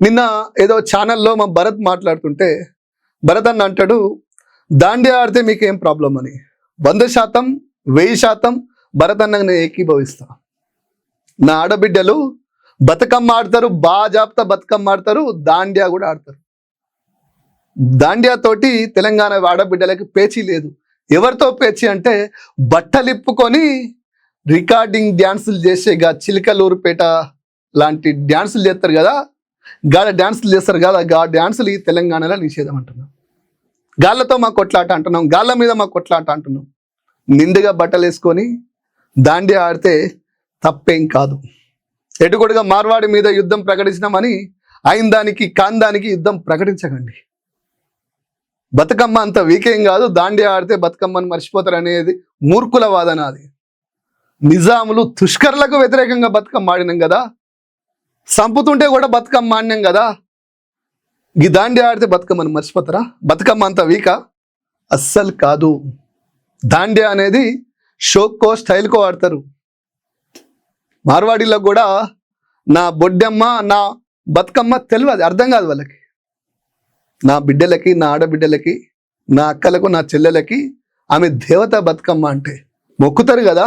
నిన్న ఏదో ఛానల్లో మా భరత్ మాట్లాడుతుంటే భరత్ అన్న అంటాడు, దాండియా ఆడితే మీకేం ప్రాబ్లం అని. 100%, 1000% భరత్ అన్నకు నేను ఏకీభవిస్తా. నా ఆడబిడ్డలు బతుకమ్మ ఆడతారు, బాజాప్తా బతుకమ్మ ఆడతారు, దాండియా కూడా ఆడతారు. దాండియా తోటి తెలంగాణ ఆడబిడ్డలకి పేచీ లేదు. ఎవరితో పేచీ అంటే బట్టలిప్పుకొని రికార్డింగ్ డ్యాన్సులు చేసేగా చిలకలూరుపేట లాంటి డ్యాన్సులు చేస్తారు కదా, గాల డ్యాన్సులు చేస్తారు కదా, గా డ్యాన్సులు ఈ తెలంగాణలో నిషేధం అంటున్నాం. గాళ్ళతో మా కొట్లాట అంటున్నాం, గాళ్ళ మీద మా కొట్లాట అంటున్నాం. నిండుగా బట్టలు వేసుకొని దాండియా ఆడితే తప్పేం కాదు. ఎటుకొడుగా మార్వాడి మీద యుద్ధం ప్రకటించినామని అయిన దానికి కాందానికి యుద్ధం ప్రకటించకండి. బతుకమ్మ అంత వీకేం కాదు, దాండియా ఆడితే బతుకమ్మని మర్చిపోతారు అనేది మూర్ఖుల వాదన. అది నిజాములు తుష్కర్లకు వ్యతిరేకంగా బతుకమ్మ ఆడినాం కదా, సంపుతుంటే కూడా బతుకమ్మ ఆడినాం కదా. ఈ దాండియా ఆడితే బతుకమ్మని మర్చిపోతారా? బతుకమ్మ అంత వీకా? అస్సలు కాదు. దాండియా అనేది షోకో స్టైల్కో ఆడతారు. మార్వాడీలో కూడా నా బొడ్డమ్మ నా బతుకమ్మ తెలియదు, అర్థం కాదు వాళ్ళకి. నా బిడ్డలకి, నా ఆడబిడ్డలకి, నా అక్కలకు, నా చెల్లెలకి ఆమె దేవత బతుకమ్మ అంటే మొక్కుతారు కదా.